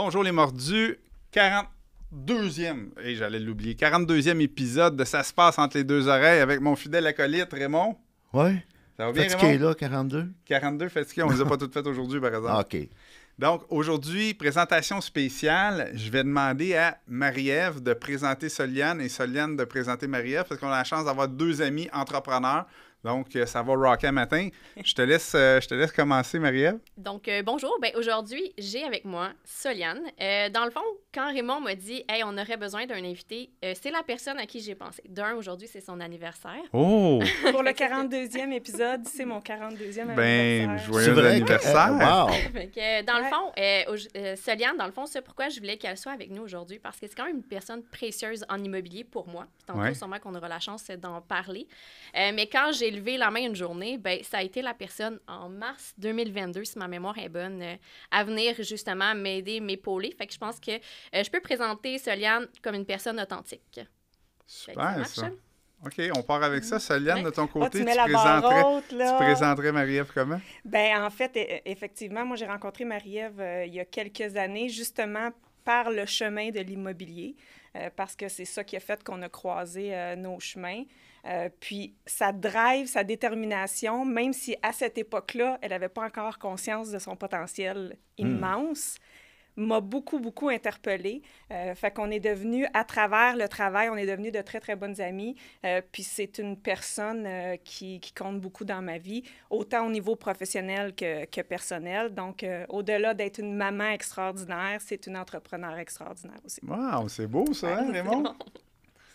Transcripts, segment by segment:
Bonjour les mordus, 42e, et j'allais l'oublier, 42e épisode de Ça se passe entre les deux oreilles avec mon fidèle acolyte Raymond. Oui. Ça va bien, Fatigué, Raymond? là, 42? 42 fatigués, on les a pas toutes faites aujourd'hui, par exemple. Ah, OK. Donc, aujourd'hui, présentation spéciale, je vais demander à Marie-Ève de présenter Soliane et Soliane de présenter Marie-Ève parce qu'on a la chance d'avoir deux amis entrepreneurs. Donc, ça va rocker matin. Je te laisse commencer, Marie-Ève. Donc, bonjour. Ben, aujourd'hui, j'ai avec moi Soliane. Dans le fond, quand Raymond m'a dit « Hey, on aurait besoin d'un invité », c'est la personne à qui j'ai pensé. Aujourd'hui, c'est son anniversaire. Oh! Pour le 42e épisode, c'est mon 42e Ben, anniversaire. joyeux anniversaire! Wow! Fait que, dans le fond, Soliane, dans le fond, c'est pourquoi je voulais qu'elle soit avec nous aujourd'hui, parce que c'est quand même une personne précieuse en immobilier pour moi. Puis tantôt, sûrement qu'on aura la chance d'en parler. Mais quand j'ai levé la main une journée, ben, ça a été la personne en mars 2022, si ma mémoire est bonne, à venir justement m'aider, m'épauler. Fait que je pense que je peux présenter Soliane comme une personne authentique. Super, ça. OK, on part avec ça. Soliane, de ton côté, tu mets la barre haute, là. Tu présenterais Marie-Ève comment? Ben, en fait, effectivement, moi, j'ai rencontré Marie-Ève il y a quelques années, justement par le chemin de l'immobilier, parce que c'est ça qui a fait qu'on a croisé nos chemins. Puis sa drive, sa détermination, même si à cette époque-là, elle n'avait pas encore conscience de son potentiel immense, m'a beaucoup, beaucoup interpellée. Fait qu'on est devenus, à travers le travail, on est devenus de très, très bonnes amies. Puis c'est une personne qui compte beaucoup dans ma vie, autant au niveau professionnel que personnel. Donc, au-delà d'être une maman extraordinaire, c'est une entrepreneur extraordinaire aussi. Wow, c'est beau ça, hein, Raymond?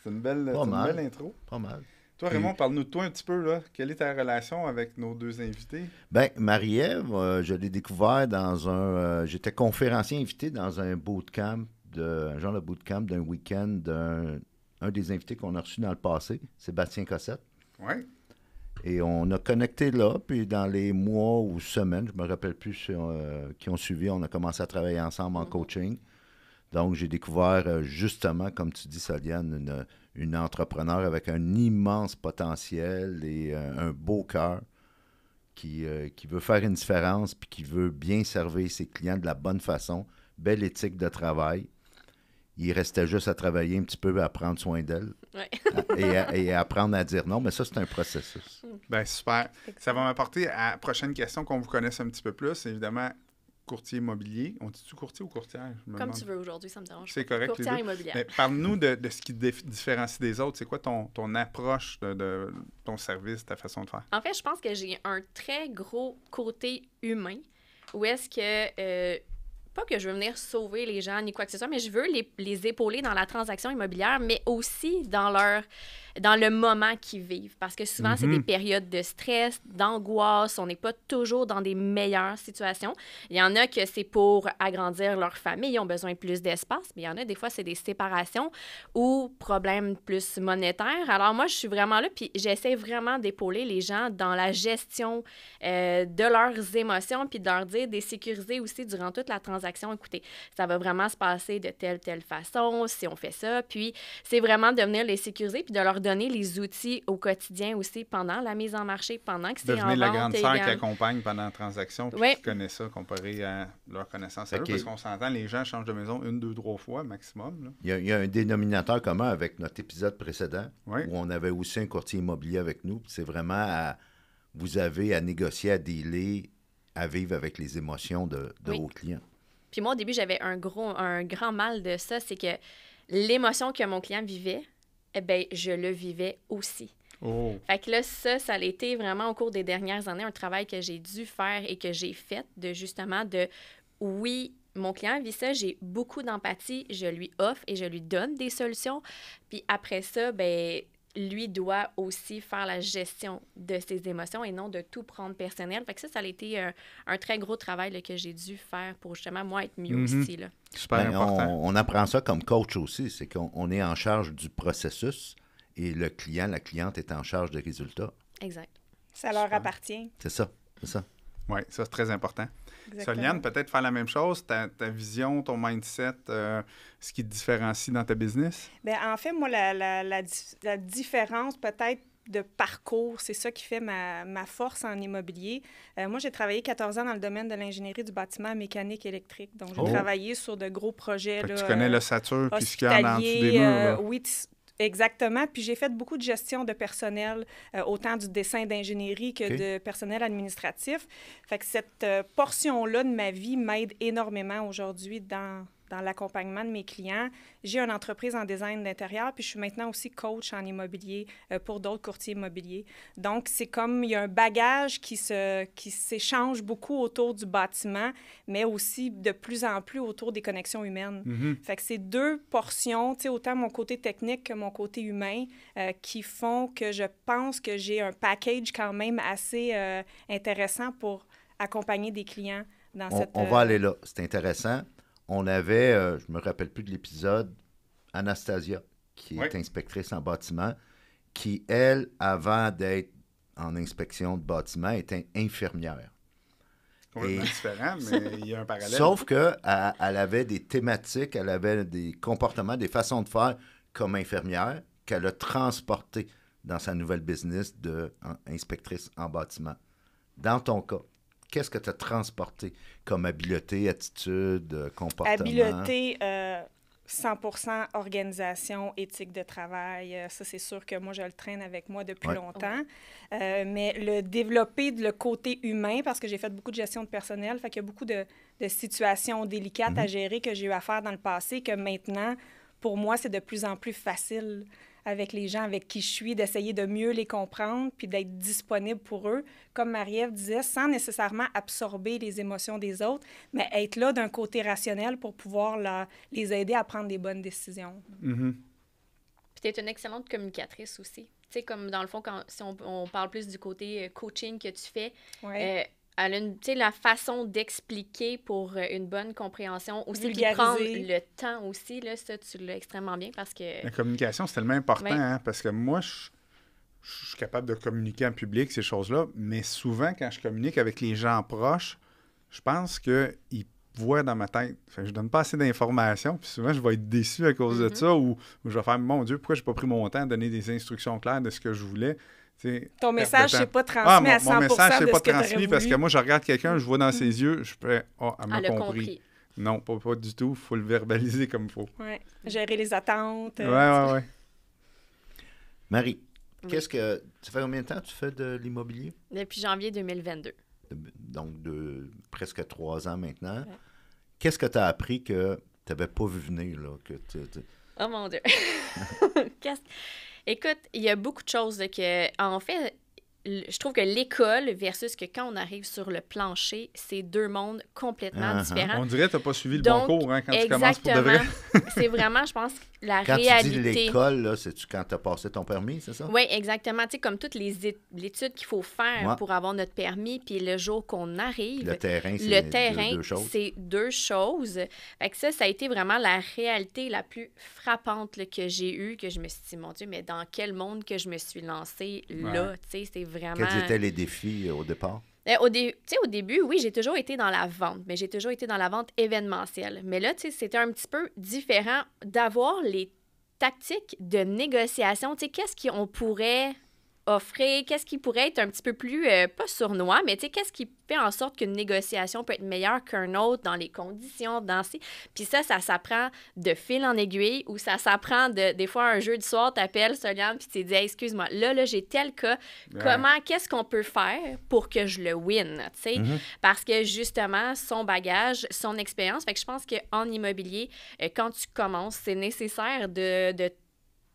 C'est une belle intro. Pas mal. Toi, Raymond, parle-nous de toi un petit peu, là. Quelle est ta relation avec nos deux invités? Bien, Marie-Ève, je l'ai découvert j'étais conférencier invité dans un bootcamp, un genre de bootcamp d'un week-end d'un des invités qu'on a reçu dans le passé, Sébastien Cossette. Oui. Et on a connecté là, puis dans les mois ou semaines, je me rappelle plus qui ont suivi, on a commencé à travailler ensemble en coaching. Donc, j'ai découvert justement, comme tu dis, Soliane, une entrepreneur avec un immense potentiel et un beau cœur qui veut faire une différence puis qui veut bien servir ses clients de la bonne façon, belle éthique de travail. Il restait juste à travailler un petit peu, à prendre soin d'elle et apprendre à dire non, mais ça, c'est un processus. Bien, super. Ça va m'apporter à la prochaine question qu'on vous connaisse un petit peu plus, évidemment. Courtier immobilier. On dit-tu courtier ou courtière? Comme tu veux aujourd'hui, ça me dérange. C'est correct. Courtière immobilière. Mais parle-nous de ce qui te différencie des autres. C'est quoi ton approche de ton service, ta façon de faire? En fait, je pense que j'ai un très gros côté humain où est-ce que... pas que je veux venir sauver les gens ni quoi que ce soit, mais je veux les épauler dans la transaction immobilière, mais aussi dans le moment qu'ils vivent. Parce que souvent, c'est des périodes de stress, d'angoisse. On n'est pas toujours dans des meilleures situations. Il y en a que c'est pour agrandir leur famille, ils ont besoin de plus d'espace. Mais il y en a, des fois, c'est des séparations ou problèmes plus monétaires. Alors moi, je suis vraiment là, puis j'essaie vraiment d'épauler les gens dans la gestion de leurs émotions, puis de leur dire, de les sécuriser aussi durant toute la transaction. Écoutez, ça va vraiment se passer de telle façon si on fait ça. Puis c'est vraiment de venir les sécuriser, puis de leur donner les outils au quotidien aussi pendant la mise en marché, pendant que c'est en vente. Devenir la grande sœur qui accompagne pendant la transaction, puis qui connaît ça comparé à leur connaissance à eux. Parce qu'on s'entend, les gens changent de maison 1, 2, 3 fois maximum. Là. Il y a un dénominateur commun avec notre épisode précédent où Oui. on avait aussi un courtier immobilier avec nous. C'est vraiment vous avez à négocier, à dealer, à vivre avec les émotions de vos clients. Puis moi, au début, j'avais un grand mal de ça, c'est que l'émotion que mon client vivait, eh bien, je le vivais aussi. Oh. Fait que là, ça a été vraiment au cours des dernières années un travail que j'ai dû faire et que j'ai fait oui, mon client vit ça, j'ai beaucoup d'empathie, je lui offre et je lui donne des solutions. Puis après ça, ben lui doit aussi faire la gestion de ses émotions et non de tout prendre personnel. Fait que ça a été un très gros travail là, que j'ai dû faire pour justement, moi, être mieux aussi. Là. Super important. On apprend ça comme coach aussi, c'est qu'on est en charge du processus et le client, la cliente est en charge des résultats. Exact. Ça leur appartient. C'est ça. Oui, ça, c'est très important. Exactement. Soliane, peut-être faire la même chose, ta vision, ton mindset, ce qui te différencie dans ta business? Bien, en fait, moi, la différence peut-être de parcours. C'est ça qui fait ma force en immobilier. Moi, j'ai travaillé 14 ans dans le domaine de l'ingénierie du bâtiment mécanique électrique. Donc, j'ai travaillé sur de gros projets. Fait que là, tu connais l'ossature puis ce qu'il y a en dessous des murs. Là. Oui, exactement. Puis j'ai fait beaucoup de gestion de personnel, autant du dessin d'ingénierie que de personnel administratif. Fait que cette portion-là de ma vie m'aide énormément aujourd'hui dans l'accompagnement de mes clients. J'ai une entreprise en design d'intérieur, puis je suis maintenant aussi coach en immobilier pour d'autres courtiers immobiliers. Donc, c'est comme il y a un bagage qui s'échange beaucoup autour du bâtiment, mais aussi de plus en plus autour des connexions humaines. Mm-hmm. Fait que c'est deux portions, tu sais, autant mon côté technique que mon côté humain, qui font que je pense que j'ai un package quand même assez intéressant pour accompagner des clients dans cette... On va aller là. C'est intéressant. On avait, je ne me rappelle plus de l'épisode, Anastasia, qui est inspectrice en bâtiment, qui, elle, avant d'être en inspection de bâtiment, était infirmière. Complètement différent, mais il y a un parallèle. Sauf qu'elle avait des thématiques, elle avait des comportements, des façons de faire comme infirmière qu'elle a transportées dans sa nouvelle business d'inspectrice en bâtiment. Dans ton cas, qu'est-ce que tu as transporté comme habileté, attitude, comportement? Habileté, 100% organisation, éthique de travail. Ça, c'est sûr que moi, je le traîne avec moi depuis longtemps. Mais le développer le côté humain, parce que j'ai fait beaucoup de gestion de personnel, fait qu'il y a beaucoup de situations délicates à gérer que j'ai eu à faire dans le passé, que maintenant, pour moi, c'est de plus en plus facile avec les gens avec qui je suis, d'essayer de mieux les comprendre puis d'être disponible pour eux, comme Marie-Ève disait, sans nécessairement absorber les émotions des autres, mais être là d'un côté rationnel pour pouvoir les aider à prendre des bonnes décisions. Mm-hmm. Puis tu es une excellente communicatrice aussi. Tu sais, comme dans le fond, si on parle plus du côté coaching que tu fais, elle a la façon d'expliquer pour une bonne compréhension, aussi puis prendre le temps aussi, là, ça, tu l'as extrêmement bien parce que... La communication, c'est tellement important, hein, parce que moi, je suis capable de communiquer en public, ces choses-là, mais souvent, quand je communique avec les gens proches, je pense qu'ils voient dans ma tête. Fait que je donne pas assez d'informations, puis souvent, je vais être déçu à cause de ça, ou je vais faire, mon Dieu, pourquoi j'ai pas pris mon temps à donner des instructions claires de ce que je voulais. Ton message, c'est pas transmis à 100% mon message, c'est de pas ce que transmis parce que moi, je regarde quelqu'un, je vois dans ses yeux, je fais « Ah, elle m'a compris. » Non, pas du tout. Il faut le verbaliser comme il faut. Oui. Gérer les attentes. Oui. Marie, qu'est-ce que... Ça fait combien de temps que tu fais de l'immobilier? Depuis janvier 2022. Donc, de presque 3 ans maintenant. Ouais. Qu'est-ce que tu as appris que tu n'avais pas vu venir, là? Oh mon Dieu! Écoute, il y a beaucoup de choses en fait, je trouve que l'école versus que quand on arrive sur le plancher, c'est deux mondes complètement différents. On dirait que tu n'as pas suivi le bon cours quand tu commences pour de vrai. C'est vraiment, je pense, la quand réalité. Quand tu dis l'école, là, c'est-tu quand tu as passé ton permis, c'est ça? Oui, exactement. Tu sais, comme toutes les études qu'il faut faire pour avoir notre permis, puis le jour qu'on arrive. Le terrain, c'est deux choses. Fait que ça a été vraiment la réalité la plus frappante là, que j'ai eue, que je me suis dit, mon Dieu, mais dans quel monde que je me suis lancée là? Tu sais, c'est vraiment... Quels étaient les défis au départ? Au début, oui, j'ai toujours été dans la vente, mais j'ai toujours été dans la vente événementielle. Mais là, c'était un petit peu différent d'avoir les tactiques de négociation. Qu'est-ce qu'on pourrait offrir? Qu'est-ce qui pourrait être un petit peu plus, pas sournois, mais qu'est-ce qui fait en sorte qu'une négociation peut être meilleure qu'un autre dans les conditions, Puis ça s'apprend de fil en aiguille ou ça s'apprend des fois un jeu du soir, t'appelles Soliane puis tu te dis hey, excuse-moi, là, j'ai tel cas, qu'est-ce qu'on peut faire pour que je le win, tu sais? Parce que justement, son bagage, son expérience, fait que je pense qu'en immobilier, quand tu commences, c'est nécessaire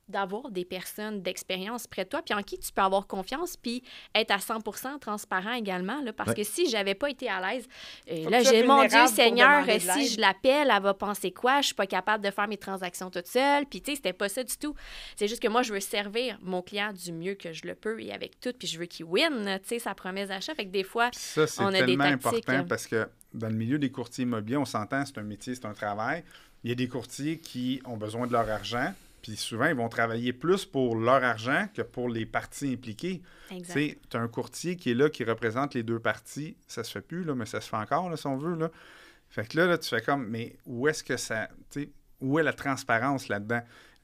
d'avoir des personnes d'expérience près de toi, puis en qui tu peux avoir confiance, puis être à 100% transparent également, là, parce que si j'avais pas été à l'aise, là, j'ai mon Dieu Seigneur, si je l'appelle, elle va penser quoi? Je suis pas capable de faire mes transactions toute seule, puis tu sais, c'était pas ça du tout. C'est juste que moi, je veux servir mon client du mieux que je le peux et avec tout, puis je veux qu'il win, tu sais, sa promesse d'achat, fait que des fois, ça, c'est on a des tactiques. important parce que dans le milieu des courtiers immobiliers, on s'entend, c'est un métier, c'est un travail. Il y a des courtiers qui ont besoin de leur argent. Puis souvent, ils vont travailler plus pour leur argent que pour les parties impliquées. Tu as un courtier qui est là, qui représente les deux parties. Ça se fait plus, là, mais ça se fait encore, là, si on veut. Là. Fait que là, tu fais comme, mais où est-ce que ça... Où est la transparence là-dedans?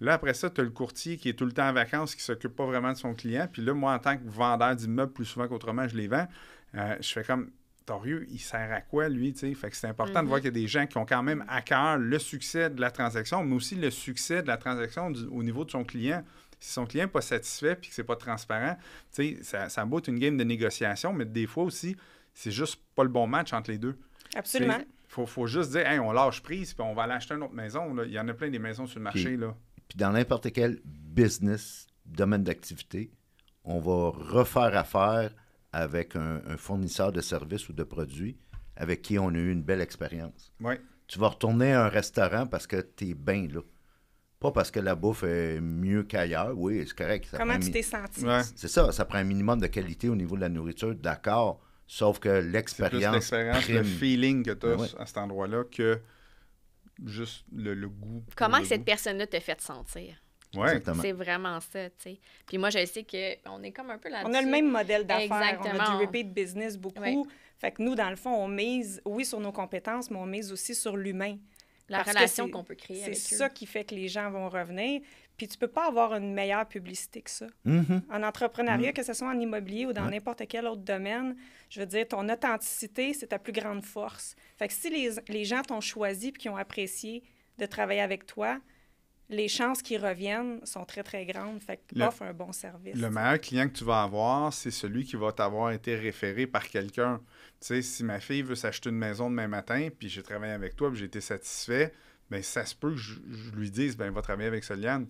Là, après ça, tu as le courtier qui est tout le temps en vacances, qui ne s'occupe pas vraiment de son client. Puis là, moi, en tant que vendeur d'immeubles, plus souvent qu'autrement, je les vends, je fais comme, Torieux, il sert à quoi, lui, tu sais? Fait que c'est important de voir qu'il y a des gens qui ont quand même à cœur le succès de la transaction, mais aussi le succès de la transaction au niveau de son client. Si son client n'est pas satisfait puis que c'est pas transparent, tu sais, ça beau être une game de négociation, mais des fois aussi, c'est juste pas le bon match entre les deux. Absolument. Il faut juste dire, hey, on lâche prise puis on va aller acheter une autre maison. Là. Il y en a plein des maisons sur le marché. Puis dans n'importe quel business, domaine d'activité, on va refaire affaire avec un fournisseur de services ou de produits avec qui on a eu une belle expérience. Oui. Tu vas retourner à un restaurant parce que tu es bien là. Pas parce que la bouffe est mieux qu'ailleurs. Oui, c'est correct. Comment tu t'es senti? Ouais. C'est ça prend un minimum de qualité au niveau de la nourriture, d'accord. Sauf que l'expérience. C'est plus l'expérience, le feeling que tu as à cet endroit-là que juste le goût. Comment que cette personne-là te fait sentir? Ouais. Exactement. C'est vraiment ça, tu sais. Puis moi, je sais qu'on est comme un peu là-dessus. On a le même modèle d'affaires. Exactement. On a du repeat business beaucoup. Oui. Fait que nous, dans le fond, on mise, oui, sur nos compétences, mais on mise aussi sur l'humain. La Parce relation que qu'on peut créer c'est avec eux. ça qui fait que les gens vont revenir. Puis tu peux pas avoir une meilleure publicité que ça. En entrepreneuriat, que ce soit en immobilier ou dans n'importe quel autre domaine, je veux dire, ton authenticité, c'est ta plus grande force. Fait que si les gens t'ont choisi et qui ont apprécié de travailler avec toi, les chances qu'ils reviennent sont très, très grandes. Fait que offre un bon service. Le meilleur client que tu vas avoir, c'est celui qui va t'avoir été référé par quelqu'un. Tu sais, si ma fille veut s'acheter une maison demain matin, puis j'ai travaillé avec toi, puis j'ai été satisfait, bien, ça se peut que je lui dise, bien, va travailler avec Soliane.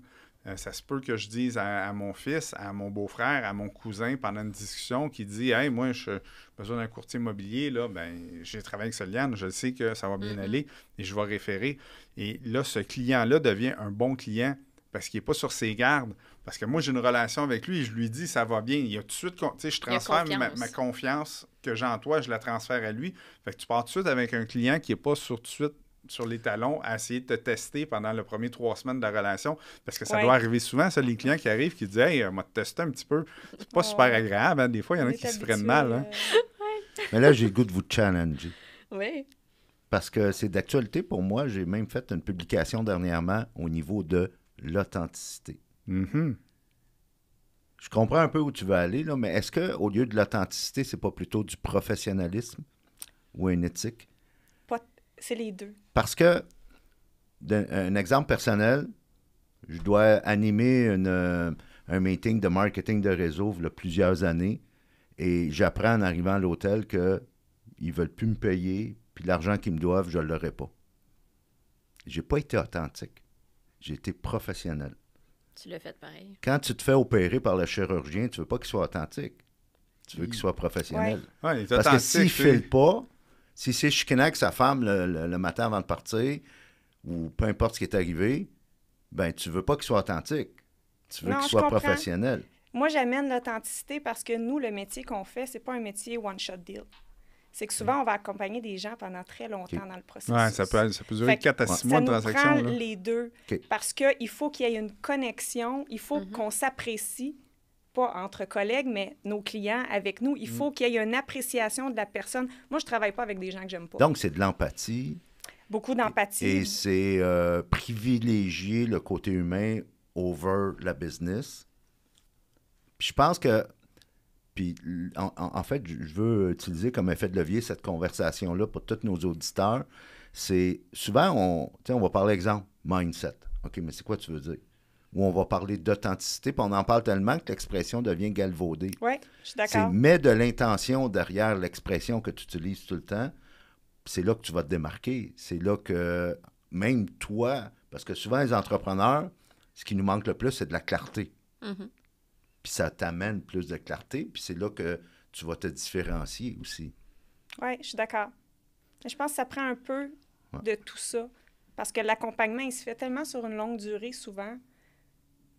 Ça se peut que je dise à mon fils, à mon beau-frère, à mon cousin, pendant une discussion, qui dit « Hey, moi, j'ai besoin d'un courtier immobilier, là, ben, j'ai travaillé avec Soliane, je sais que ça va bien aller, et je vais référer. » Et là, ce client-là devient un bon client parce qu'il n'est pas sur ses gardes. Parce que moi, j'ai une relation avec lui et je lui dis « Ça va bien. » Il a tout de suite, tu sais, je transfère ma confiance que j'ai en toi, je la transfère à lui. Fait que tu pars tout de suite avec un client qui n'est pas tout de suite sur les talons à essayer de te tester pendant les premières 3 semaines de la relation. Parce que ça doit arriver souvent, ça, les clients qui arrivent qui disent « Hey, on m'a testé un petit peu. » C'est pas super agréable. Hein? Des fois, il y en a qui se prennent mal. Hein? Mais là, j'ai le goût de vous challenger. Oui. Parce que c'est d'actualité pour moi. J'ai même fait une publication dernièrement au niveau de l'authenticité. Mm-hmm. Je comprends un peu où tu veux aller, là, mais est-ce qu'au lieu de l'authenticité, c'est pas plutôt du professionnalisme ou une éthique? C'est les deux. Parce que, un exemple personnel, je dois animer un meeting de marketing de réseau il y a plusieurs années et j'apprends en arrivant à l'hôtel qu'ils ne veulent plus me payer puis l'argent qu'ils me doivent, je ne l'aurai pas. J'ai pas été authentique. J'ai été professionnel. Tu l'as fait pareil. Quand tu te fais opérer par le chirurgien, tu veux pas qu'il soit authentique. Tu veux qu'il soit professionnel. Ouais, il est Parce que s'il ne authentique, file pas, si c'est chicané avec sa femme le matin avant de partir, ou peu importe ce qui est arrivé, ben tu veux pas qu'il soit authentique. Tu veux qu'il soit professionnel. Moi, j'amène l'authenticité parce que nous, le métier qu'on fait, c'est pas un métier one-shot deal. C'est que souvent, on va accompagner des gens pendant très longtemps dans le processus. Ouais, ça peut durer 4 à 6 mois de transaction. Ça nous là. prend les deux. Parce qu'il faut qu'il y ait une connexion, il faut qu'on s'apprécie, pas entre collègues, mais nos clients avec nous. Il faut qu'il y ait une appréciation de la personne. Moi, je travaille pas avec des gens que j'aime pas. Donc, c'est de l'empathie. Beaucoup d'empathie. Et c'est privilégier le côté humain over la business. Puis je pense que, puis en fait, je veux utiliser comme effet de levier cette conversation-là pour tous nos auditeurs. C'est souvent, on va parler exemple, mindset. OK, mais c'est quoi tu veux dire? Ou on va parler d'authenticité, puis on en parle tellement que l'expression devient galvaudée. Oui, je suis d'accord. C'est mets de l'intention derrière l'expression que tu utilises tout le temps. C'est là que tu vas te démarquer. C'est là que même toi, parce que souvent les entrepreneurs, ce qui nous manque le plus, c'est de la clarté. Mm-hmm. Puis ça t'amène plus de clarté, puis c'est là que tu vas te différencier aussi. Oui, je suis d'accord. Je pense que ça prend un peu de tout ça. Parce que l'accompagnement, il se fait tellement sur une longue durée souvent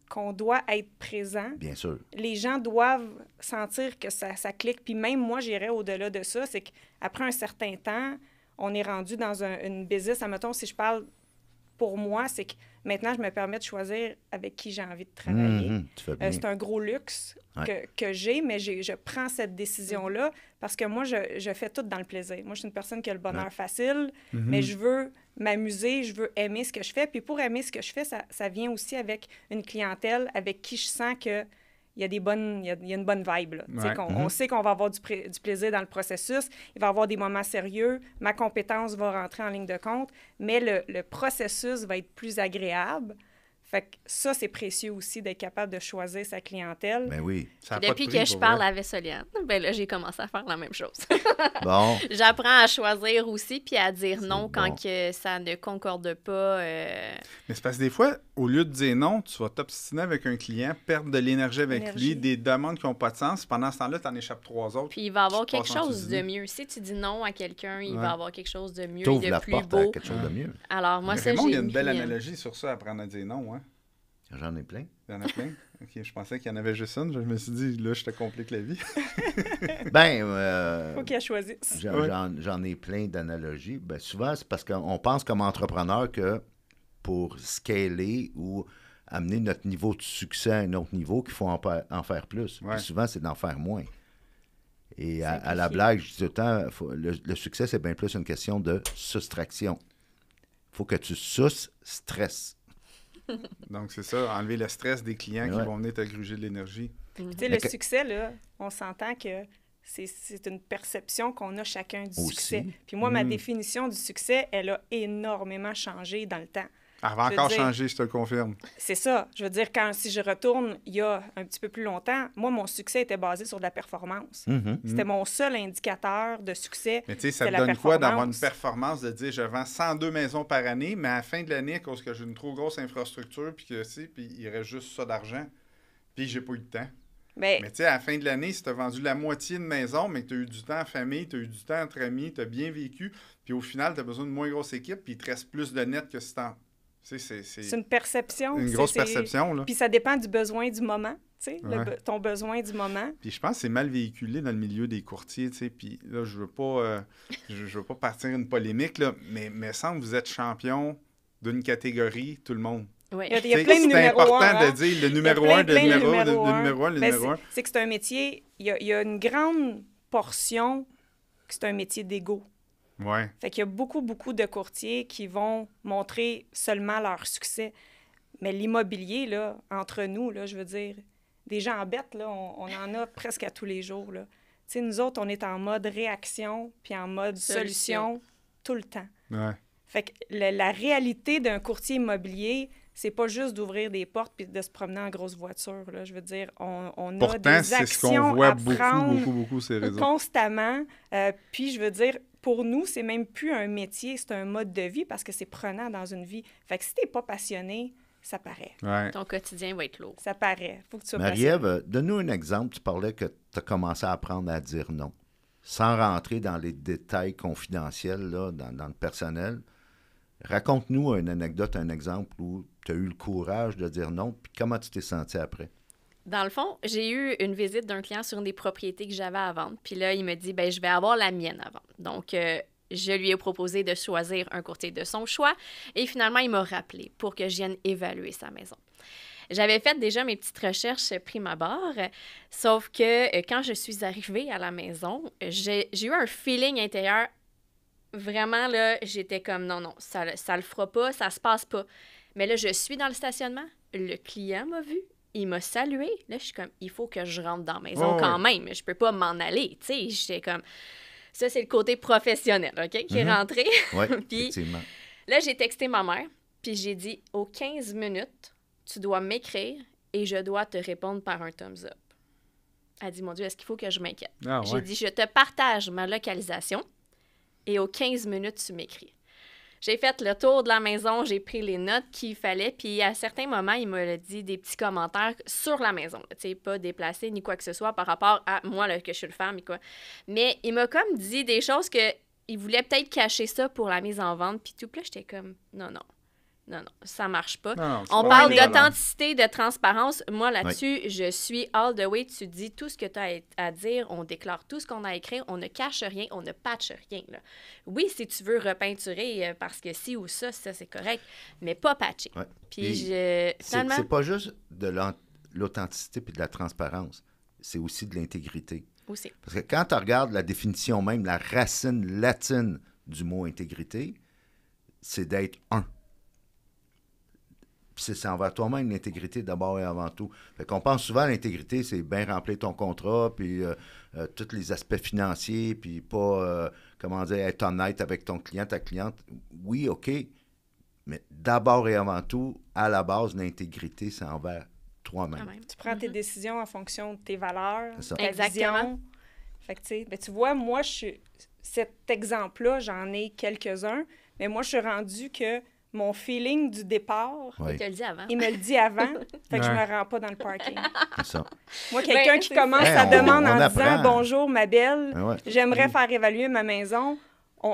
qu'on doit être présent. Bien sûr. Les gens doivent sentir que ça clique. Puis même moi, j'irais au-delà de ça. C'est qu'après un certain temps, on est rendu dans une business. Admettons, si je parle pour moi, c'est que maintenant, je me permets de choisir avec qui j'ai envie de travailler. Tu fais bien. C'est un gros luxe que j'ai, mais je prends cette décision-là parce que moi, je fais tout dans le plaisir. Moi, je suis une personne qui a le bonheur facile, mais je veux m'amuser, je veux aimer ce que je fais. Puis pour aimer ce que je fais, ça vient aussi avec une clientèle avec qui je sens que il y a une bonne vibe. Là. Ouais. On sait qu'on va avoir du plaisir dans le processus, il va y avoir des moments sérieux, ma compétence va rentrer en ligne de compte, mais le processus va être plus agréable. Fait que ça, c'est précieux aussi d'être capable de choisir sa clientèle. Ben oui. Ça a Puis pas de depuis prix, que je pour parle vrai. avec Soliane, ben là, j'ai commencé à faire la même chose. Bon. J'apprends à choisir aussi, puis à dire non bon. quand que ça ne concorde pas. Mais c'est parce que des fois, au lieu de dire non, tu vas t'obstiner avec un client, perdre de l'énergie avec Énergie. lui, des demandes qui n'ont pas de sens. Pendant ce temps-là, tu en échappes 3 autres. Puis il va avoir Tu te quelque passes en chose dessous de du mieux. Si tu dis non à quelqu'un, il Ouais. va avoir quelque chose de mieux et T'ouvres de la plus porte à beau. quelque chose de mieux. Alors, moi, Mais ça, Raymond, j'ai il y a une belle mis, analogie sur ça, apprendre à dire non. Hein? J'en ai plein. Il y en a plein. OK, je pensais qu'il y en avait juste une. Je me suis dit, là, je te complique la vie. Ben, Faut qu'il choisisse. j'en ai plein d'analogies. Ben, souvent, c'est parce qu'on pense comme entrepreneur que pour scaler ou amener notre niveau de succès à un autre niveau, qu'il faut en faire plus. Ouais. Puis souvent, c'est d'en faire moins. Et à la Simplifier. blague, je dis tout le temps, le succès, c'est bien plus une question de soustraction. Il faut que tu stresses. Donc, c'est ça, enlever le stress des clients qui Ouais. vont venir te gruger de l'énergie. Tu sais, le succès, là, on s'entend que c'est une perception qu'on a chacun du Aussi. succès. Puis moi, ma définition du succès, elle a énormément changé dans le temps. Elle va Je veux encore dire- changer, je te le confirme. C'est ça. Je veux dire, si je retourne il y a un petit peu plus longtemps, moi, mon succès était basé sur de la performance. Mhm. C'était mon seul indicateur de succès. Mais tu sais, ça C'est te la donne quoi d'avoir une performance. performance de dire je vends 102 maisons par année, mais à la fin de l'année, à cause que j'ai une trop grosse infrastructure, puis que puis il reste juste ça d'argent, puis j'ai pas eu de temps. Mais Mais tu sais, à la fin de l'année, si tu as vendu la moitié de maison, mais que tu as eu du temps en famille, tu as eu du temps entre amis, tu as bien vécu, puis au final, tu as besoin de moins grosse équipe, puis il te reste plus de net que si tu Tu sais, c'est une perception. une grosse perception, là. Puis ça dépend du besoin du moment, tu sais, Ouais. ton besoin du moment. Puis je pense que c'est mal véhiculé dans le milieu des courtiers, tu sais. Puis là, je veux pas, je veux pas partir une polémique, là, mais il me semble que vous êtes champion d'une catégorie, tout le monde. Oui. Il y a Tu sais, plein de c'est numéros important un, hein. de dire le Il y a numéro plein 1, de le numéro 1, le numéro un. numéro 1, le Mais numéro 1. c'est que c'est un métier, il y a une grande portion que c'est un métier d'ego. Ouais. Fait qu'il y a beaucoup, beaucoup de courtiers qui vont montrer seulement leur succès. Mais l'immobilier, là, entre nous, là, je veux dire, des gens bêtes, là, on en a presque à tous les jours, là. Tu sais, nous autres, on est en mode réaction puis en mode solution tout le temps. Ouais. Fait que la réalité d'un courtier immobilier, c'est pas juste d'ouvrir des portes puis de se promener en grosse voiture, là. Je veux dire, on a Pourtant, des c'est ce qu'on actions voit à beaucoup, prendre beaucoup ces réseaux. constamment. Puis, je veux dire, pour nous, c'est même plus un métier, c'est un mode de vie parce que c'est prenant dans une vie. Fait que si t'es pas passionné, ça paraît. Ouais. Ton quotidien va être lourd. Ça paraît. Faut que tu sois Marie-Ève, donne-nous un exemple. Tu parlais que tu as commencé à apprendre à dire non. Sans rentrer dans les détails confidentiels, là, dans le personnel, raconte-nous une anecdote, un exemple où tu as eu le courage de dire non, puis comment tu t'es senti après? Dans le fond, j'ai eu une visite d'un client sur une des propriétés que j'avais à vendre. Puis là, il me dit, ben je vais avoir la mienne à vendre. Donc, je lui ai proposé de choisir un courtier de son choix. Et finalement, il m'a rappelé pour que je vienne évaluer sa maison. J'avais fait déjà mes petites recherches prime abord, sauf que quand je suis arrivée à la maison, j'ai eu un feeling intérieur. Vraiment, là, j'étais comme, non, ça le fera pas, ça se passe pas. Mais là, je suis dans le stationnement, le client m'a vu, il m'a salué. Là, je suis comme, il faut que je rentre dans la maison quand même. Je peux pas m'en aller, tu sais. J'étais comme, ça, c'est le côté professionnel, OK, qui est rentré. Oui, Puis, effectivement. là, j'ai texté ma mère, puis j'ai dit, aux 15 minutes, tu dois m'écrire et je dois te répondre par un thumbs up. Elle dit, mon Dieu, est-ce qu'il faut que je m'inquiète? Ah, J'ai ouais. dit, je te partage ma localisation et aux 15 minutes, tu m'écris. J'ai fait le tour de la maison, j'ai pris les notes qu'il fallait, puis à certains moments, il m'a dit des petits commentaires sur la maison, tu sais, pas déplacés ni quoi que ce soit par rapport à moi, là, que je suis le femme et quoi. Mais il m'a comme dit des choses que il voulait peut-être cacher ça pour la mise en vente, puis tout. Puis là, j'étais comme, non, ça marche pas. Non, c'est On pas parle vrai, là. d'authenticité, de transparence. Moi, là-dessus, je suis all the way. Tu dis tout ce que tu as à dire. On déclare tout ce qu'on a à écrire. On ne cache rien. On ne patche rien. Là. Oui, si tu veux repeinturer parce que si ou ça c'est correct. Mais pas patcher. Ouais. Puis, C'est pas juste de l'authenticité et de la transparence. C'est aussi de l'intégrité. Aussi. Parce que quand tu regardes la définition même, la racine latine du mot intégrité, c'est d'être un. Puis c'est envers toi-même, l'intégrité d'abord et avant tout. Fait qu'on pense souvent à l'intégrité, c'est bien remplir ton contrat, puis tous les aspects financiers, puis pas, être honnête avec ton client, ta cliente. Oui, OK, mais d'abord et avant tout, à la base, l'intégrité, c'est envers toi-même. Tu prends tes décisions en fonction de tes valeurs, ta Exactement. vision. Fait que, tu vois, moi, cet exemple-là, j'en ai quelques-uns, mais moi, je suis rendue que mon feeling du départ, Oui, Il te le dit avant. il me le dit avant, fait que je Ouais. me rends pas dans le parking. c'est ça. Moi, quelqu'un Ben, qui c'est commence ça. sa demande On en apprend. disant « Bonjour, ma belle, Ah ouais. j'aimerais faire évaluer ma maison »,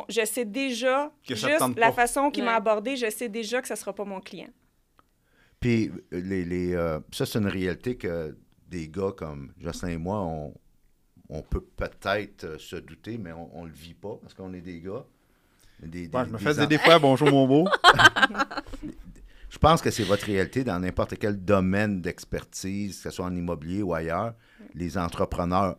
je sais déjà, Que ça te juste tente la pas. façon qu'il m'a Ouais. abordé, je sais déjà que ce sera pas mon client. Puis, ça, c'est une réalité que des gars comme Jocelyn et moi, on peut peut-être se douter, mais on le vit pas parce qu'on est des gars. Ouais, je me fais des fois, bonjour mon beau. Je pense que c'est votre réalité dans n'importe quel domaine d'expertise, que ce soit en immobilier ou ailleurs. Les entrepreneurs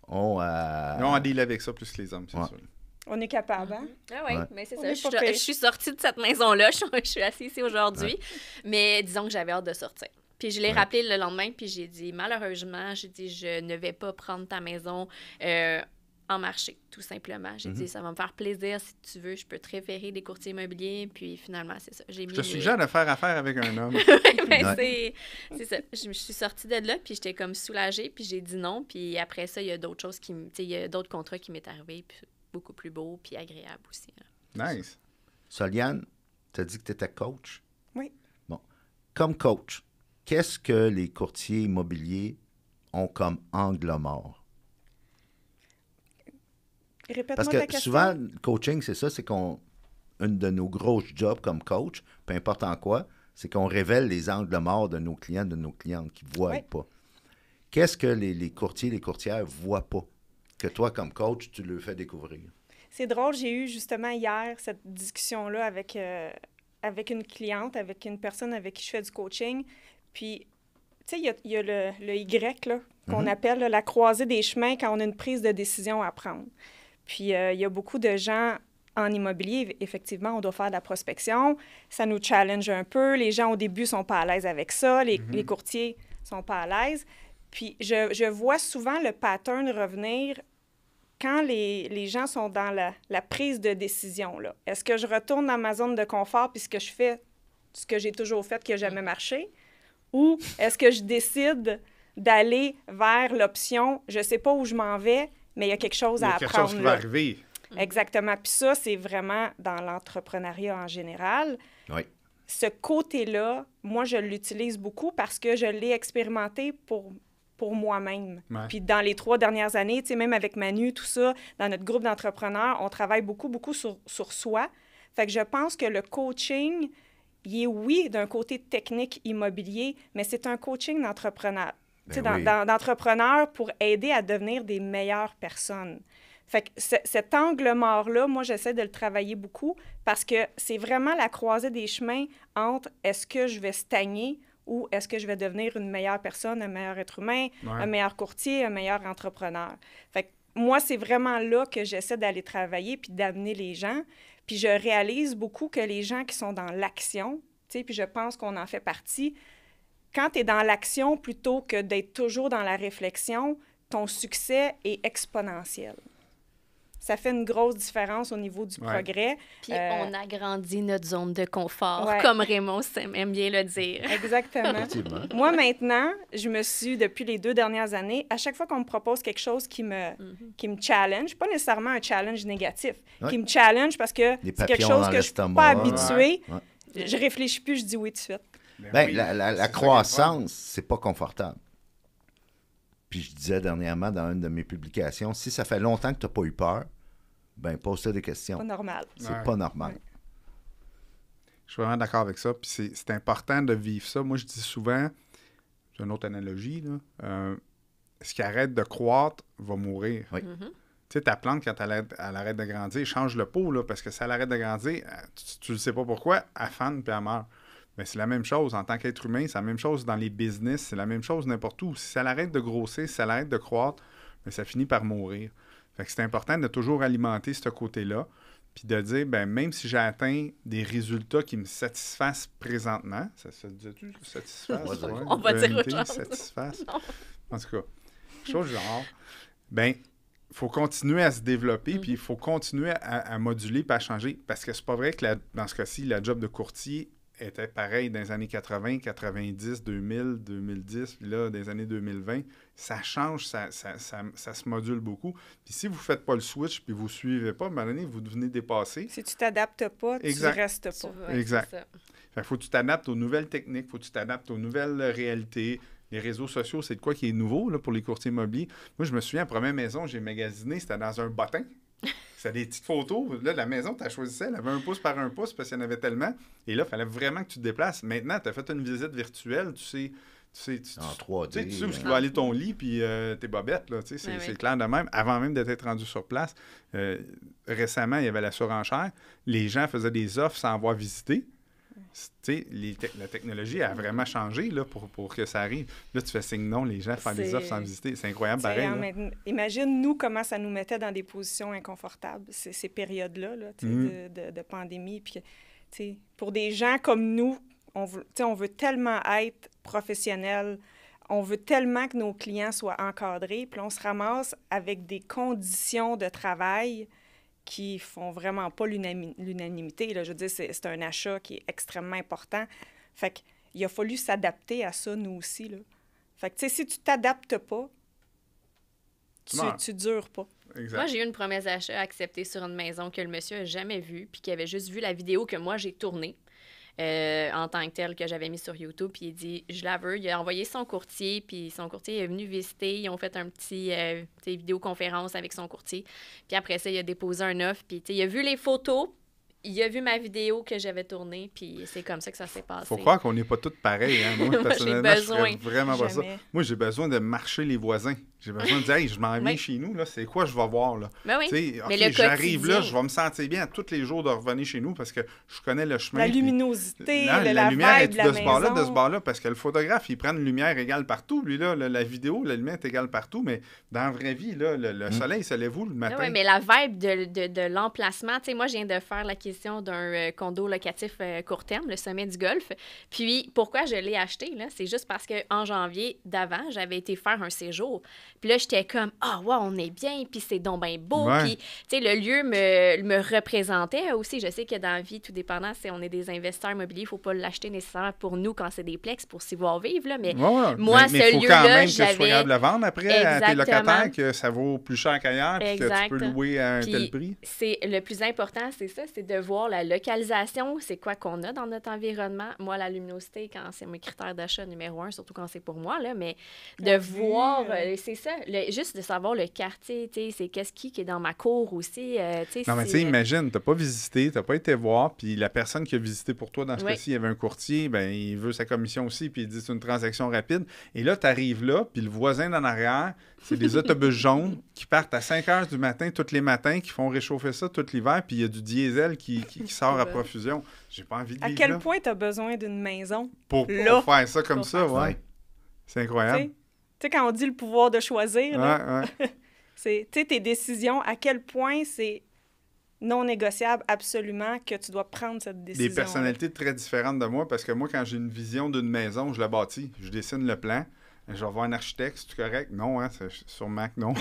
ont à... On deal avec ça plus que les hommes, c'est Ouais. sûr. On est capable, hein? Ah oui, Ouais. mais c'est On ça. est Je pas suis, pire. je suis sortie de cette maison-là. Je suis assise ici aujourd'hui. Mais disons que j'avais hâte de sortir. Puis je l'ai rappelé le lendemain, puis j'ai dit, malheureusement, j'ai dit, je ne vais pas prendre ta maison en marché, tout simplement. J'ai dit, ça va me faire plaisir. Si tu veux, je peux te référer des courtiers immobiliers. Puis finalement, c'est ça. J'ai mis Je te suggère de faire affaire avec un homme. Ben, Ouais. c'est ça. Je suis sortie de là, puis j'étais comme soulagée, puis j'ai dit non. Puis après ça, il y a d'autres choses qui il y a d'autres contrats qui m'est arrivé, puis beaucoup plus beaux, puis agréables aussi. Là. Nice. Soliane, tu as dit que tu étais coach. Oui. Bon. Comme coach, qu'est-ce que les courtiers immobiliers ont comme angle mort? Répète-moi Parce ta que question. souvent, le coaching, c'est ça, c'est une de nos grosses jobs comme coach, peu importe en quoi, c'est qu'on révèle les angles morts de nos clients, de nos clientes qui ne voient Oui. pas. Qu'est-ce que les courtiers, les courtières ne voient pas? Que toi, comme coach, tu leur fais découvrir. C'est drôle, j'ai eu justement hier cette discussion-là avec une cliente, avec une personne avec qui je fais du coaching. Puis, tu sais, il y a le Y là, qu'on appelle là, la croisée des chemins quand on a une prise de décision à prendre. Puis, il y a beaucoup de gens en immobilier, effectivement, on doit faire de la prospection. Ça nous challenge un peu. Les gens, au début, sont pas à l'aise avec ça. Les courtiers sont pas à l'aise. Puis, je vois souvent le pattern revenir quand les gens sont dans la prise de décision. Là. Est-ce que je retourne dans ma zone de confort puis ce que je fais, ce que j'ai toujours fait qui n'a jamais marché? Ou est-ce que je décide d'aller vers l'option, je ne sais pas où je m'en vais, mais il y a quelque chose Il y à a quelque apprendre. chose qui va là. arriver. Exactement. Puis ça, c'est vraiment dans l'entrepreneuriat en général. Oui. Ce côté-là, moi, je l'utilise beaucoup parce que je l'ai expérimenté pour moi-même. Ouais. Puis dans les 3 dernières années, tu sais, même avec Manu, tout ça, dans notre groupe d'entrepreneurs, on travaille beaucoup sur soi. Fait que je pense que le coaching, il est, oui, d'un côté technique immobilier, mais c'est un coaching d'entrepreneur. Tu sais, oui. d'entrepreneur pour aider à devenir des meilleures personnes. Fait que cet angle mort-là, moi, j'essaie de le travailler beaucoup parce que c'est vraiment la croisée des chemins entre est-ce que je vais stagner ou est-ce que je vais devenir une meilleure personne, un meilleur être humain, un meilleur courtier, un meilleur entrepreneur. Fait que moi, c'est vraiment là que j'essaie d'aller travailler puis d'amener les gens. Puis je réalise beaucoup que les gens qui sont dans l'action, tu sais, puis je pense qu'on en fait partie, quand tu es dans l'action plutôt que d'être toujours dans la réflexion, ton succès est exponentiel. Ça fait une grosse différence au niveau du progrès. Puis on agrandit notre zone de confort, Ouais. comme Raymond aime bien le dire. Exactement. Effectivement. Moi, maintenant, je me suis, depuis les 2 dernières années, à chaque fois qu'on me propose quelque chose qui me challenge, pas nécessairement un challenge négatif, Ouais. qui me challenge parce que Les c'est quelque papillons chose dans que je ne suis l'estomac. pas habituée, Ouais. je réfléchis plus, je dis oui tout de suite. Ben, oui, la c'est ça qui est croissance, c'est pas confortable. Puis je disais dernièrement dans une de mes publications, si ça fait longtemps que tu n'as pas eu peur, ben pose-toi des questions. Pas normal. C'est Ouais. pas normal. Ouais. Je suis vraiment d'accord avec ça. Puis c'est important de vivre ça. Moi, je dis souvent, c'est une autre analogie, là, ce qui arrête de croître va mourir. Oui. Tu sais, ta plante, quand elle arrête de grandir, change le pot, là, parce que si elle arrête de grandir, tu ne sais pas pourquoi, elle fane puis elle meurt. Mais c'est la même chose en tant qu'être humain, c'est la même chose dans les business, c'est la même chose n'importe où. Si ça arrête de grossir, si ça arrête de croître, bien, ça finit par mourir. Fait que c'est important de toujours alimenter ce côté-là. puis de dire, ben même si j'ai atteint des résultats qui me satisfassent présentement, ça se dit-tu, satisfasse? On va dire autre chose. Satisfasse. Non. En tout cas, chose du genre, ben il faut continuer à se développer, puis il faut continuer à moduler puis à changer, parce que c'est pas vrai que dans ce cas-ci, la job de courtier était pareil dans les années 80, 90, 2000, 2010, puis là, dans les années 2020, ça change, ça se module beaucoup. Puis si vous ne faites pas le switch, puis vous ne suivez pas, à un moment donné, vous devenez dépassé. Si tu t'adaptes pas, Exact. tu restes pas. Exact. Fait qu'il faut que tu t'adaptes aux nouvelles techniques, il faut que tu t'adaptes aux nouvelles réalités. Les réseaux sociaux, c'est de quoi qui est nouveau là, pour les courtiers immobiliers. Moi, je me souviens, la première maison que j'ai magasiné, c'était dans un bottin. C'était des petites photos. Là, la maison, tu as choisi ça, elle avait 1 pouce par 1 pouce parce qu'il y en avait tellement. Et là, il fallait vraiment que tu te déplaces. Maintenant, tu as fait une visite virtuelle, tu sais En 3D. tu sais où tu vas aller ton lit puis tes bobettes. Là, c'est clair de même. Avant même d'être rendu sur place, récemment, il y avait la surenchère. Les gens faisaient des offres sans avoir visité. La technologie a vraiment changé là, pour que ça arrive. Là, tu fais signe non, les gens font des offres sans visiter. C'est incroyable, pareil. Imagine, nous, comment ça nous mettait dans des positions inconfortables, ces périodes-là là, de pandémie. Puis, pour des gens comme nous, on veut tellement être professionnels, on veut tellement que nos clients soient encadrés, puis on se ramasse avec des conditions de travail qui font vraiment pas l'unanimité. Là. Je veux dire, c'est un achat qui est extrêmement important. Fait qu'il a fallu s'adapter à ça, nous aussi. Là. Fait que, tu sais, si tu t'adaptes pas, tu dures pas. Exact. Moi, j'ai eu une promesse d'achat acceptée sur une maison que le monsieur n'a jamais vue, puis qui avait juste vu la vidéo que moi, j'ai tournée. En tant que telle que j'avais mis sur YouTube, puis il dit « Je la veux ». Il a envoyé son courtier, puis son courtier est venu visiter. Ils ont fait un petit vidéoconférence avec son courtier. Puis après ça, il a déposé un offre, puis il a vu les photos, il a vu ma vidéo que j'avais tournée, puis c'est comme ça que ça s'est passé. Faut croire qu'on n'est pas tous pareils. Hein? Moi, personnellement, je ferais vraiment pas ça. Moi, j'ai besoin de marcher les voisins. J'ai besoin de dire, hey, je m'en viens chez nous, là, c'est quoi je vais voir, là? Ben oui. Okay, j'arrive là, je vais me sentir bien tous les jours de revenir chez nous parce que je connais le chemin. La luminosité, la lumière est de ce bord-là, de ce bord-là, parce que le photographe, il prend une lumière égale partout. Lui, là, la vidéo, la lumière est égale partout, mais dans la vraie vie, là, le soleil se lève où le matin? Oui, mais la vibe de l'emplacement, tu sais, moi, je viens de faire l'acquisition d'un condo locatif court terme, le Sommet du Golfe. Puis, pourquoi je l'ai acheté, là? C'est juste parce qu'en janvier d'avant, j'avais été faire un séjour. Puis là, j'étais comme, wow, on est bien, puis c'est donc bien beau. Puis, tu sais, le lieu me représentait aussi. Je sais que dans la vie, tout dépendant, on est des investisseurs immobiliers, il ne faut pas l'acheter nécessairement pour nous quand c'est des plex, pour s'y voir vivre, là. Mais moi, mais ce lieu-là, j'avais... Mais il faut quand même que tu sois capable de le vendre après à tes locataires, que ça vaut plus cher qu'ailleurs, puis que tu peux louer à un tel prix. Le plus important, c'est ça, c'est de voir la localisation, c'est quoi qu'on a dans notre environnement. Moi, la luminosité, quand c'est mes critères d'achat numéro 1, surtout quand c'est pour moi, là, mais de voir, c'est ça, juste de savoir le quartier, tu sais, c'est qu'est-ce qui est dans ma cour aussi. Non, mais tu sais, imagine, t'as pas visité, t'as pas été voir, puis la personne qui a visité pour toi, dans ce cas-ci, il y avait un courtier, ben il veut sa commission aussi, puis il dit c'est une transaction rapide. Et là, t'arrives là, puis le voisin d'en arrière, c'est des autobus jaunes qui partent à 5 heures du matin, tous les matins, qui font réchauffer ça tout l'hiver, puis il y a du diesel qui sort à profusion. J'ai pas envie de vivre là. À quel là. point t'as besoin d'une maison pour faire ça comme ça, ouais. C'est incroyable. Tu sais, quand on dit le pouvoir de choisir, là, ouais. c'est, tu sais, tes décisions, à quel point c'est non négociable absolument que tu dois prendre cette décision. Des personnalités très différentes de moi, parce que moi, quand j'ai une vision d'une maison, je la bâtis. Je dessine le plan. Je vais voir un architecte, c'est correct? Non, hein, c'est sur Mac, non.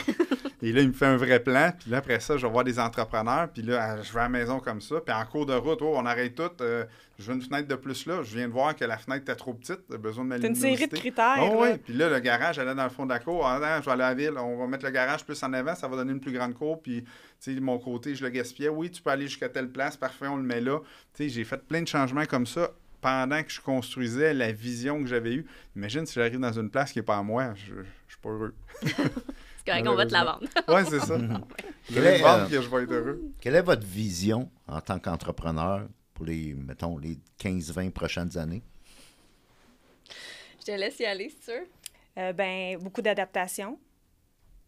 Et là, il me fait un vrai plan. Puis là, après ça, je vais voir des entrepreneurs. Puis là, je vais à la maison comme ça. Puis en cours de route, on arrête tout. Je veux une fenêtre de plus là. Je viens de voir que la fenêtre était trop petite. J'ai besoin de ma luminosité. C'est une série de critères. Oh, oui. Puis là, le garage, elle est dans le fond de la cour. Ah, non, je vais aller à la ville. On va mettre le garage plus en avant. Ça va donner une plus grande cour. Puis, tu sais, mon côté, je le gaspillais. Oui, tu peux aller jusqu'à telle place. Parfait, on le met là. Tu sais, j'ai fait plein de changements comme ça pendant que je construisais la vision que j'avais eue. Imagine si j'arrive dans une place qui n'est pas à moi, je suis pas heureux. C'est correct, on va te la vendre. Oui, c'est ça. Je vais vendre que je vais être heureux. Quelle est votre vision en tant qu'entrepreneur pour les, mettons, les 15-20 prochaines années? Je te laisse y aller, si tu veux. Beaucoup d'adaptation.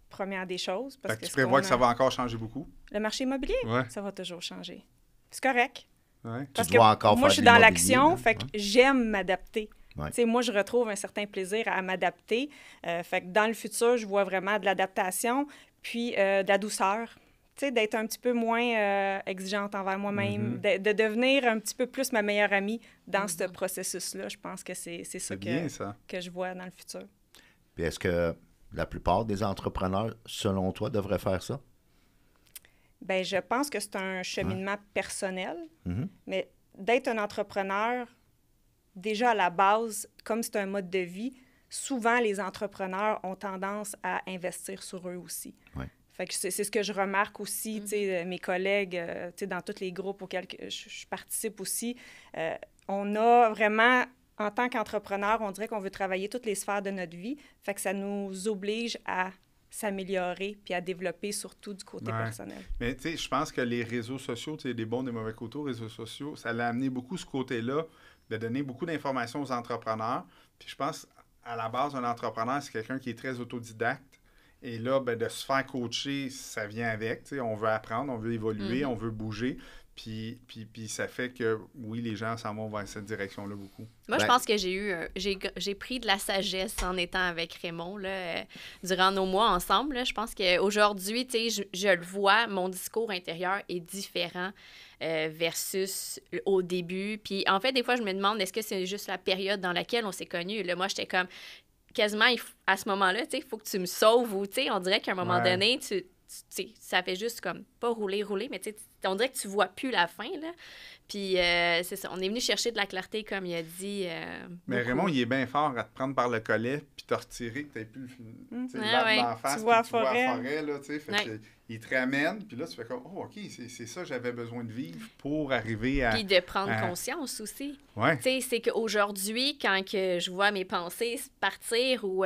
Première des choses. Parce tu prévois que ça va encore changer beaucoup? Le marché immobilier, ça va toujours changer. C'est correct. Ouais. Parce que moi, je suis dans l'action, fait que j'aime m'adapter. Ouais. Moi, je retrouve un certain plaisir à m'adapter. Fait que dans le futur, je vois vraiment de l'adaptation, puis de la douceur. sais, d'être un petit peu moins exigeante envers moi-même, de devenir un petit peu plus ma meilleure amie dans ce processus-là. Je pense que c'est ça, que je vois dans le futur. Puis est-ce que la plupart des entrepreneurs, selon toi, devraient faire ça? Bien, je pense que c'est un cheminement personnel, mais d'être un entrepreneur, déjà à la base, comme c'est un mode de vie, souvent les entrepreneurs ont tendance à investir sur eux aussi. Ouais. Fait que c'est ce que je remarque aussi, tu sais, mes collègues, tu sais, dans tous les groupes auxquels je participe aussi, on a vraiment, en tant qu'entrepreneur, on dirait qu'on veut travailler toutes les sphères de notre vie, fait que ça nous oblige à s'améliorer puis à développer surtout du côté personnel. Mais tu sais, je pense que les réseaux sociaux, tu sais, des bons, des mauvais côtés aux réseaux sociaux, ça l'a amené beaucoup ce côté-là, de donner beaucoup d'informations aux entrepreneurs. Puis je pense, à la base, un entrepreneur, c'est quelqu'un qui est très autodidacte. Et là, ben, de se faire coacher, ça vient avec. Tu sais, on veut apprendre, on veut évoluer, on veut bouger. Puis ça fait que, oui, les gens s'en vont vers cette direction-là beaucoup. Moi, je pense que j'ai pris de la sagesse en étant avec Raymond là, durant nos mois ensemble. Là. Je pense qu'aujourd'hui, tu sais, je le vois, mon discours intérieur est différent versus au début. Puis en fait, des fois, je me demande, est-ce que c'est juste la période dans laquelle on s'est connus? Là, moi, j'étais comme, quasiment, à ce moment-là, tu sais, il faut que tu me sauves. Ou, tu sais, on dirait qu'à un moment donné, ça fait juste comme, pas rouler, mais tu sais, on dirait que tu vois plus la fin, là. Puis, c'est ça, on est venu chercher de la clarté, comme il a dit. Mais Raymond, il est bien fort à te prendre par le collet puis te retirer, que tu n'aies plus le dans la face, tu vois la forêt, là, tu sais. Fait que il te ramène, puis là, tu fais comme, oh, OK, c'est ça que j'avais besoin de vivre pour arriver à... Puis de prendre conscience aussi. Ouais. Tu sais, c'est qu'aujourd'hui, quand que je vois mes pensées partir ou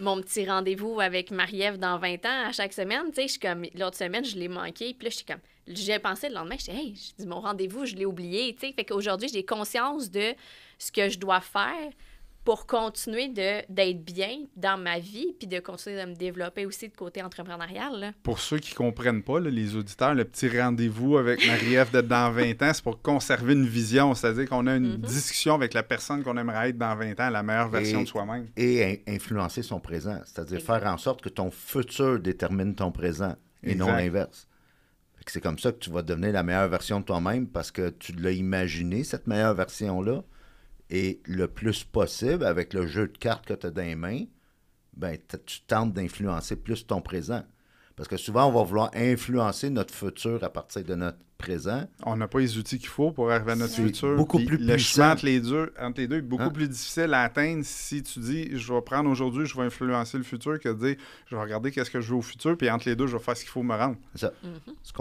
mon petit rendez-vous avec Marie-Ève dans 20 ans à chaque semaine, tu sais, je suis comme, l'autre semaine, je l'ai manqué, puis là, je suis comme, j'ai pensé le lendemain, je dis, hey, mon rendez-vous, je l'ai oublié, tu sais. Fait qu'aujourd'hui, j'ai conscience de ce que je dois faire pour continuer d'être bien dans ma vie puis de continuer de me développer aussi de côté entrepreneurial. Là. Pour ceux qui ne comprennent pas, là, les auditeurs, le petit rendez-vous avec Marie-Ève d'être dans 20 ans, c'est pour conserver une vision, c'est-à-dire qu'on a une discussion avec la personne qu'on aimerait être dans 20 ans, la meilleure version de soi-même. Et influencer son présent, c'est-à-dire faire en sorte que ton futur détermine ton présent et non l'inverse. C'est comme ça que tu vas devenir la meilleure version de toi-même parce que tu l'as imaginé, cette meilleure version-là. Et le plus possible, avec le jeu de cartes que tu as dans les mains, ben, tu tentes d'influencer plus ton présent. Parce que souvent, on va vouloir influencer notre futur à partir de notre présent. On n'a pas les outils qu'il faut pour arriver à notre futur. Beaucoup plus le puissant. chemin entre les deux est beaucoup plus difficile à atteindre si tu dis, je vais prendre aujourd'hui, je vais influencer le futur, que de dire, je vais regarder qu'est-ce que je veux au futur, puis entre les deux, je vais faire ce qu'il faut me rendre. C'est ça. Ce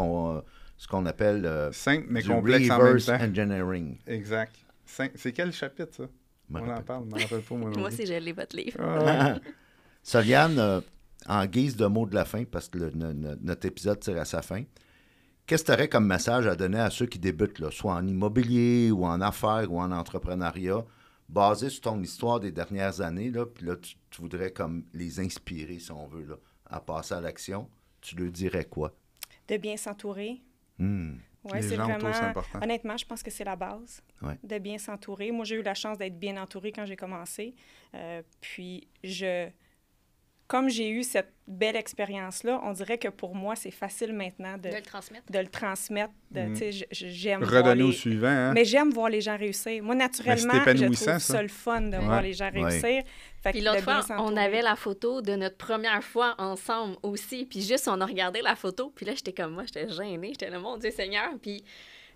qu'on appelle simple, mais du complexe en même reverse temps. engineering. Exact. C'est quel chapitre, ça? On en parle, je m'en rappelle pas. Moi aussi, j'ai lu votre livre. Soliane, en guise de mot de la fin, parce que notre épisode tire à sa fin, qu'est-ce que tu aurais comme message à donner à ceux qui débutent, là, soit en immobilier ou en affaires ou en entrepreneuriat, basé sur ton histoire des dernières années, là, puis là, tu voudrais comme les inspirer, si on veut, là, à passer à l'action, tu leur dirais quoi? De bien s'entourer. Ouais, c'est vraiment important. Honnêtement, je pense que c'est la base de bien s'entourer. Moi, j'ai eu la chance d'être bien entourée quand j'ai commencé. Puis, comme j'ai eu cette belle expérience-là, on dirait que pour moi, c'est facile maintenant de le transmettre. J'aime redonner au suivant. Hein? Mais j'aime voir les gens réussir. Moi, naturellement, je trouve ça le fun de voir les gens réussir. Puis l'autre fois, on avait la photo de notre première fois ensemble aussi. Puis juste, on a regardé la photo. Puis là, j'étais comme moi, j'étais gênée. J'étais là, mon Dieu Seigneur. Puis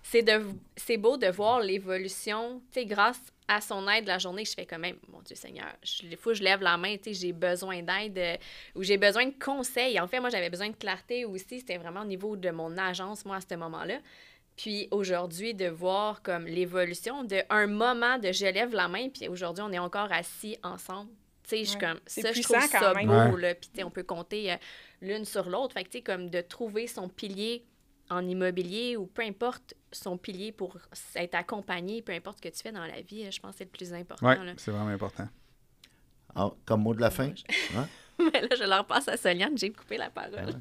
c'est beau de voir l'évolution. Tu sais, grâce à son aide la journée, je fais quand même, mon Dieu Seigneur, des fois, je lève la main, tu sais, j'ai besoin d'aide ou j'ai besoin de conseils. En fait, moi, j'avais besoin de clarté aussi. C'était vraiment au niveau de mon agence, moi, à ce moment-là. Puis aujourd'hui, de voir comme l'évolution d'un moment de je lève la main, puis aujourd'hui, on est encore assis ensemble. Tu sais, je suis comme, ça, je trouve ça beau, là. Puis, tu sais, on peut compter l'une sur l'autre. Fait que, tu sais, comme de trouver son pilier en immobilier ou peu importe son pilier pour être accompagné, peu importe ce que tu fais dans la vie, je pense que c'est le plus important. Oui, c'est vraiment important. Ah, comme mot de la fin? Mais là, je leur passe à Soliane, j'ai coupé la parole.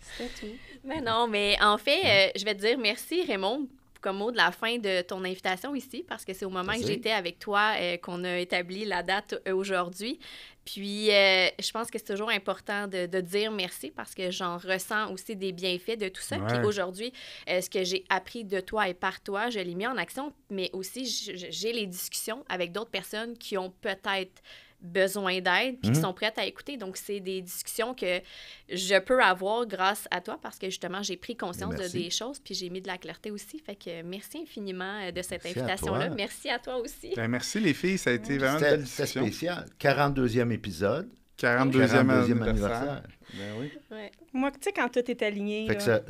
C'était tout. Mais non, mais en fait, je vais te dire merci, Raymond, comme mot de la fin de ton invitation ici, parce que c'est au moment que Vas-y. j'étais avec toi qu'on a établi la date aujourd'hui. Puis, je pense que c'est toujours important de dire merci parce que j'en ressens aussi des bienfaits de tout ça. Ouais. Puis aujourd'hui, ce que j'ai appris de toi et par toi, je l'ai mis en action, mais aussi j'ai les discussions avec d'autres personnes qui ont peut-être besoin d'aide puis qui sont prêtes à écouter. Donc, c'est des discussions que je peux avoir grâce à toi parce que justement, j'ai pris conscience de Merci. des choses puis j'ai mis de la clarté aussi. Fait que merci infiniment de cette Merci à invitation-là. toi. Merci à toi aussi. Ben, merci les filles, ça a été vraiment une belle C'était discussion. spécial. 42e épisode. 42e 42e anniversaire. Ben oui. Ouais. Moi, tu sais, quand tout est aligné, Fait que là,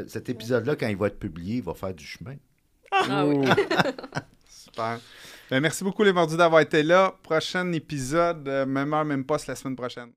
cet épisode-là, quand il va être publié, il va faire du chemin. Ah oui. Ouh. Super. Ben, merci beaucoup les mordus d'avoir été là. Prochain épisode, même heure, même poste la semaine prochaine.